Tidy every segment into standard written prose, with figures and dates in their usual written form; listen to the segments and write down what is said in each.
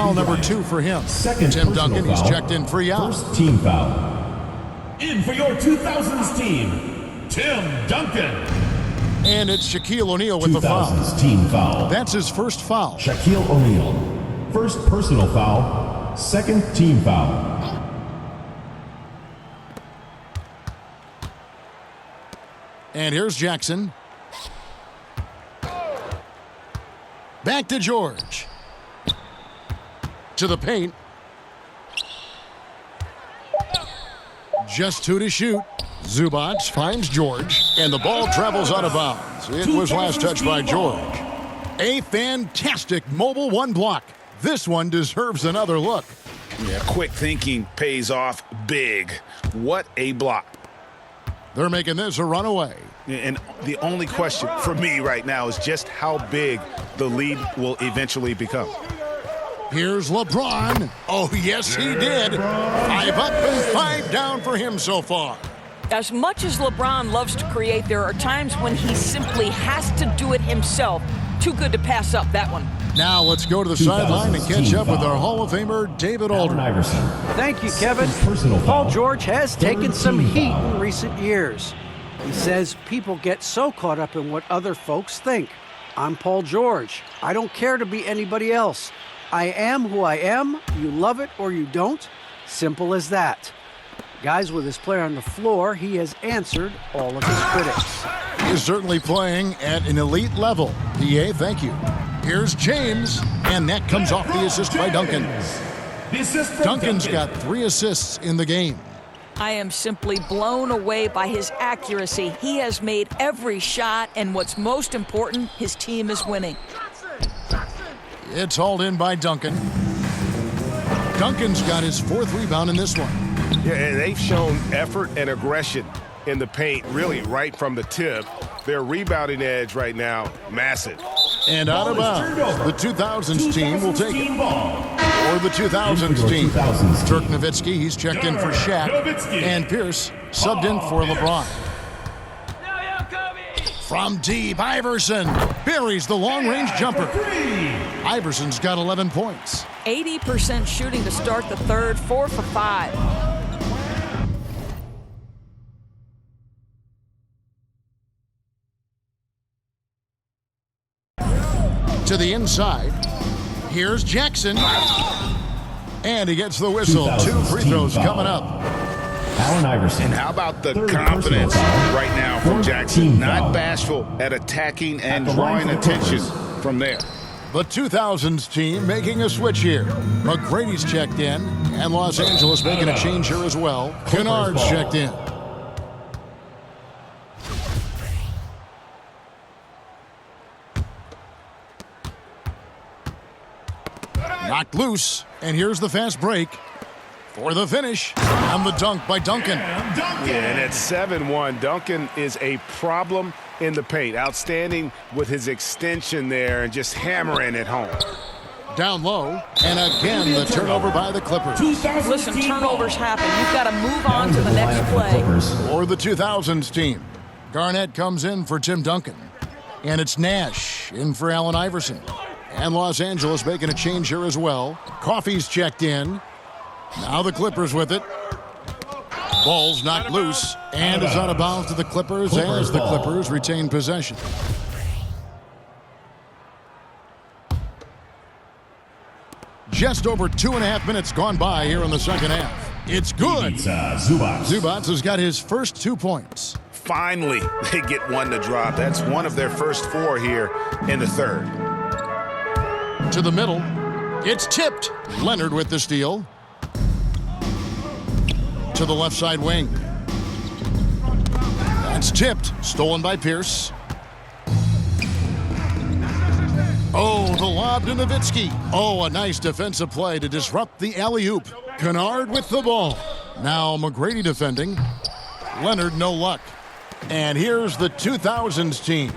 Foul number 2 for him. Second Tim Duncan, foul. he's checked in for Yao. First team foul. In for your 2000s team, Tim Duncan. And it's Shaquille O'Neal with the foul. 2000s team foul. That's his first foul. Shaquille O'Neal. First personal foul. Second team foul. And here's Jackson. Back to George. To the paint. Just 2 to shoot. Zubac finds George, and the ball travels out of bounds. It was last touched by George. A fantastic mobile 1 block. This one deserves another look. Yeah, quick thinking pays off big. What a block. They're making this a runaway. And the only question for me right now is just how big the lead will eventually become. Here's LeBron. Oh, yes, he did. 5 up and 5 down for him so far. As much as LeBron loves to create, there are times when he simply has to do it himself. Too good to pass up that one. Now let's go to the sideline and catch up with our Hall of Famer, David Aldridge. Iverson. Thank you, Kevin. Personal Paul foul. George has taken Third some team heat foul. in recent years. He says people get so caught up in what other folks think. I'm Paul George. I don't care to be anybody else. I am who I am. You love it or you don't. Simple as that. Guys, with his player on the floor, he has answered all of his critics. He's certainly playing at an elite level. PA, thank you. Here's James, and that comes off the assist by Duncan. The assist from Duncan's Duncan. got 3 assists in the game. I am simply blown away by his accuracy. He has made every shot, and what's most important, his team is winning. It's hauled in by Duncan. Duncan's got his 4th rebound in this one. Yeah, and they've shown effort and aggression in the paint, really right from the tip. Their rebounding edge right now, massive. And out of bounds, the 2000s team will take it. Or the 2000s team. 2000s Dirk Nowitzki, he's checked in for Shaq. And Pierce subbed in for LeBron. From deep, Iverson buries the long-range jumper. Iverson's got 11 points. 80% shooting to start the third, 4 for 5. To the inside. Here's Jackson. And he gets the whistle. 2 free throws coming up. Allen Iverson. And how about the Third confidence personal foul. right now from Fourth Jackson? team Not foul. bashful at attacking and At the line drawing for the attention Clippers. from there. The 2000s team making a switch here. McGrady's checked in, and Los Angeles making a change here as well. Kennard's ball. checked in. Knocked loose, and here's the fast break for the finish. And the dunk by Duncan. Yeah, and at 7-1, Duncan is a problem in the paint. Outstanding with his extension there and just hammering it home. Down low, and again the turnover by the Clippers. Listen, turnovers happen. You've got to move on to the next play. Clippers. Or the 2000s team. Garnett comes in for Tim Duncan. And it's Nash in for Allen Iverson. And Los Angeles making a change here as well. Coffey's checked in. Now the Clippers with it. Ball's knocked loose and is out of bounds to the Clippers as the Clippers retain possession. Just over 2.5 minutes gone by here in the second half. It's good. Zubac. Zubac has got his first 2 points. Finally, they get one to drop. That's one of their first 4 here in the third. To the middle. It's tipped. Leonard with the steal. To the left side wing. That's tipped. Stolen by Pierce. Oh, the lob to Nowitzki. Oh, a nice defensive play to disrupt the alley-oop. Kennard with the ball. Now McGrady defending. Leonard, no luck. And here's the 2000s team.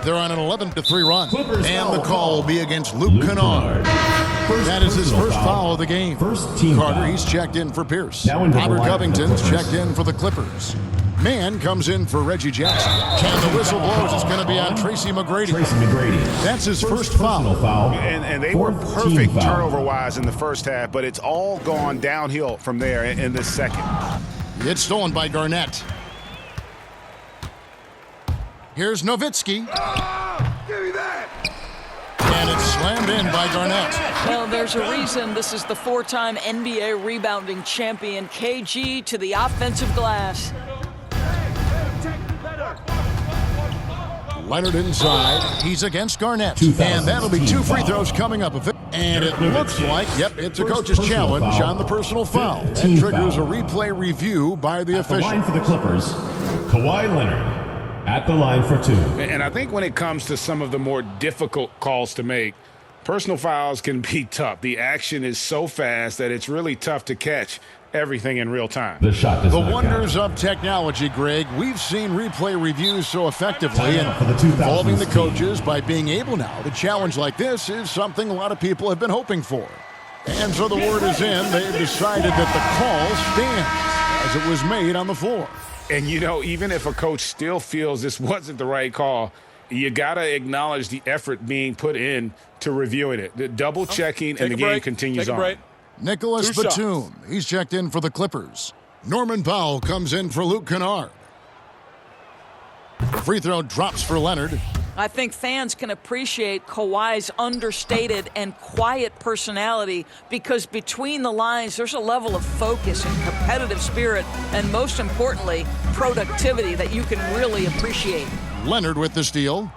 They're on an 11-3 run. Clippers And the foul. call will be against Luke Kennard. That is his personal first foul of the game. First team Carter, foul. he's checked in for Pierce. Now into the Robert line for the Covington's Clippers. checked in for the Clippers. Man comes in for Reggie Jackson. And the whistle blows. It's going to be on Tracy McGrady. Tracy McGrady. That's his first personal foul. And they were Fourth team perfect foul. turnover-wise in the first half, but it's all gone downhill from there in the second. It's stolen by Garnett. Here's Nowitzki. And it's slammed in by Garnett. Well, there's a reason this is the 4-time NBA rebounding champion, KG, to the offensive glass. Leonard inside. He's against Garnett. 2000 And that'll be 2 team free foul. throws coming up. And it looks like, yep, it's a First coach's personal challenge foul. on the personal foul. That Team triggers foul. a replay review by the At the line official. for the Clippers, Kawhi Leonard. At the line for 2. And I think when it comes to some of the more difficult calls to make, personal fouls can be tough. The action is so fast that it's really tough to catch everything in real time. The shot does The not wonders count. of technology, Greg. We've seen replay reviews so effectively, Timeout for the and 2000s involving the team. coaches by being able now to challenge like this is something a lot of people have been hoping for. And so the word is in. They've decided that the call stands as it was made on the floor. And, you know, even if a coach still feels this wasn't the right call, you got to acknowledge the effort being put in to reviewing it. The double checking, and the game continues on. Nicholas Two shots. Batum, he's checked in for the Clippers. Norman Powell comes in for Luke Kennard. The free throw drops for Leonard. I think fans can appreciate Kawhi's understated and quiet personality because between the lines, there's a level of focus and competitive spirit, and most importantly, productivity that you can really appreciate. Leonard with the steal.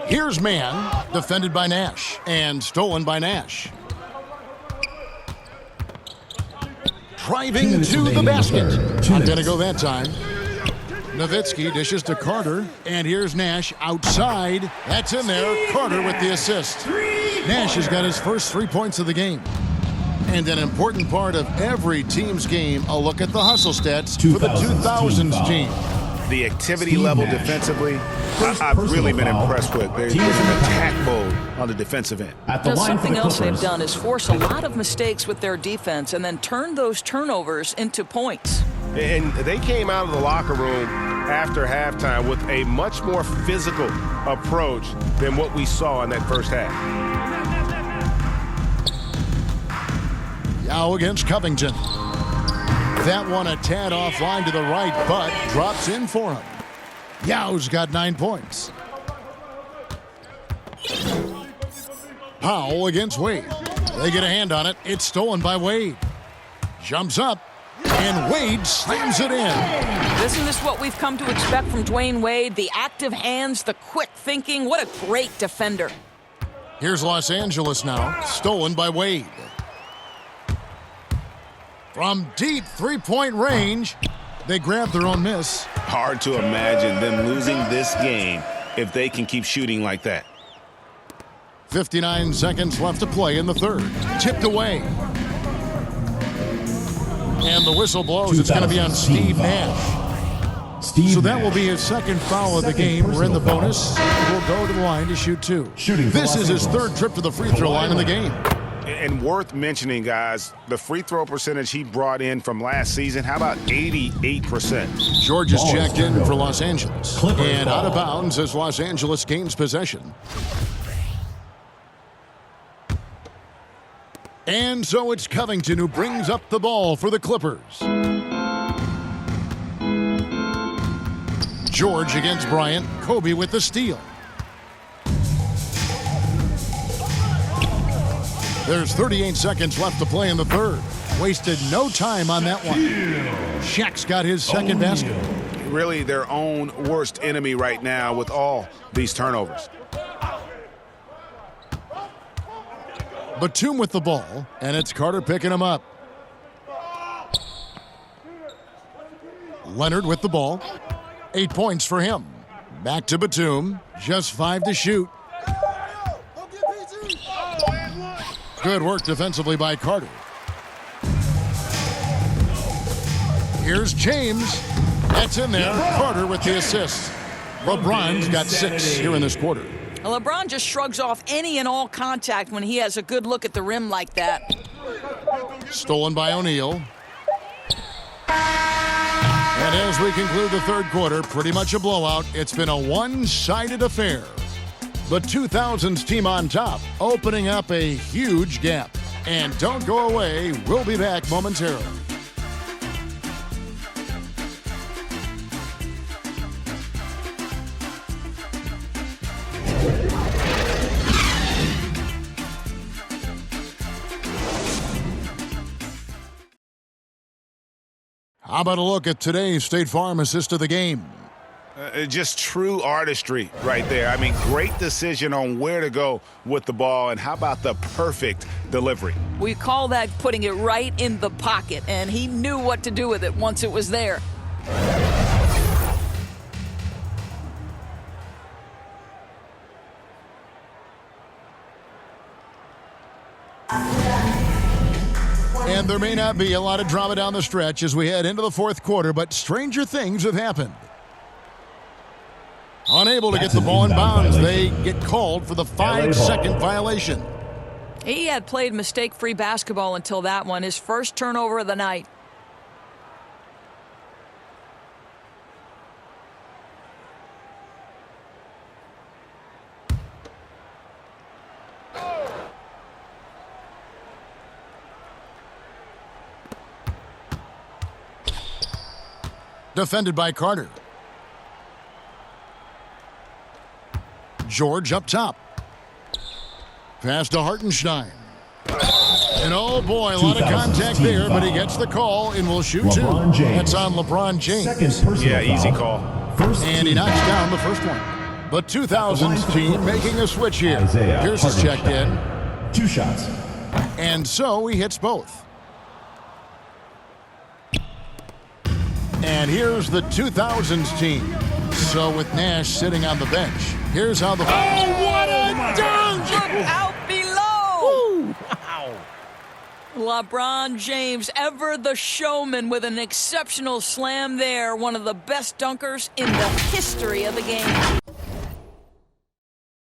Here's man, defended by Nash, and stolen by Nash. Driving to the basket. Not going to go that time. Nowitzki dishes to Carter, and here's Nash outside. That's in there. Carter with the assist. Nash has got his first 3 points of the game. And an important part of every team's game, a look at the hustle stats for the 2000s team. The activity Steve level Nash. defensively, First I've really been personal foul. impressed with. There's Team an foul. attack mode on the defensive end. At the Now, line for something the else they've Clippers, done is force a lot of mistakes with their defense and then turn those turnovers into points. And they came out of the locker room after halftime with a much more physical approach than what we saw in that first half. Yao against Covington. That one a tad offline to the right, but drops in for him. Yao's got 9 points. Powell against Wade. They get a hand on it. It's stolen by Wade. Jumps up, and Wade slams it in. Isn't this what we've come to expect from Dwayne Wade? The active hands, the quick thinking. What a great defender. Here's Los Angeles now, stolen by Wade. From deep three-point range, they grab their own miss. Hard to imagine them losing this game if they can keep shooting like that. 59 seconds left to play in the third. Tipped away. And the whistle blows. It's going to be on 2000 Steve team foul. Nash. Steve So that will Nash. be his second foul of the Second game. We're in the personal bonus. We'll go to the line to shoot 2. Shooting for This Los is his Angeles. third trip to the free throw Kawhi line in the Leonard. game. And worth mentioning, guys, the free throw percentage he brought in from last season, how about 88%? George is checked in for Los Angeles. And out of bounds as Los Angeles gains possession. And so it's Covington who brings up the ball for the Clippers. George against Bryant. Kobe with the steal. There's 38 seconds left to play in the third. Wasted no time on that one. Shaq's got his second basket. Really their own worst enemy right now with all these turnovers. Batum with the ball, and it's Carter picking him up. Leonard with the ball. 8 points for him. Back to Batum. Just 5 to shoot. Good work defensively by Carter. Here's James. That's in there. Carter with the assist. LeBron's got 6 here in this quarter. LeBron just shrugs off any and all contact when he has a good look at the rim like that. Stolen by O'Neal. And as we conclude the third quarter, pretty much a blowout. It's been a one-sided affair. The 2000s team on top, opening up a huge gap. And don't go away. We'll be back momentarily. How about a look at today's State Farm assist of the game? Just true artistry right there. I mean, great decision on where to go with the ball, and how about the perfect delivery? We call that putting it right in the pocket, and he knew what to do with it once it was there. And there may not be a lot of drama down the stretch as we head into the fourth quarter, but stranger things have happened. Unable to get the ball in bounds, they get called for the 5-second violation. He had played mistake-free basketball until that one, his first turnover of the night. Defended by Carter. George up top. Pass to Hartenstein. And oh boy, a lot of contact there, but he gets the call and will shoot two. That's on LeBron James. Yeah, easy call. And he knocks down the first one. The 2000s team making a switch here. Pierce is checked in. 2 shots. And so he hits both. And here's the 2000s team. So with Nash sitting on the bench, here's how the... Oh, what a dunk! Look out below! Wow. LeBron James, ever the showman, with an exceptional slam there. One of the best dunkers in the history of the game.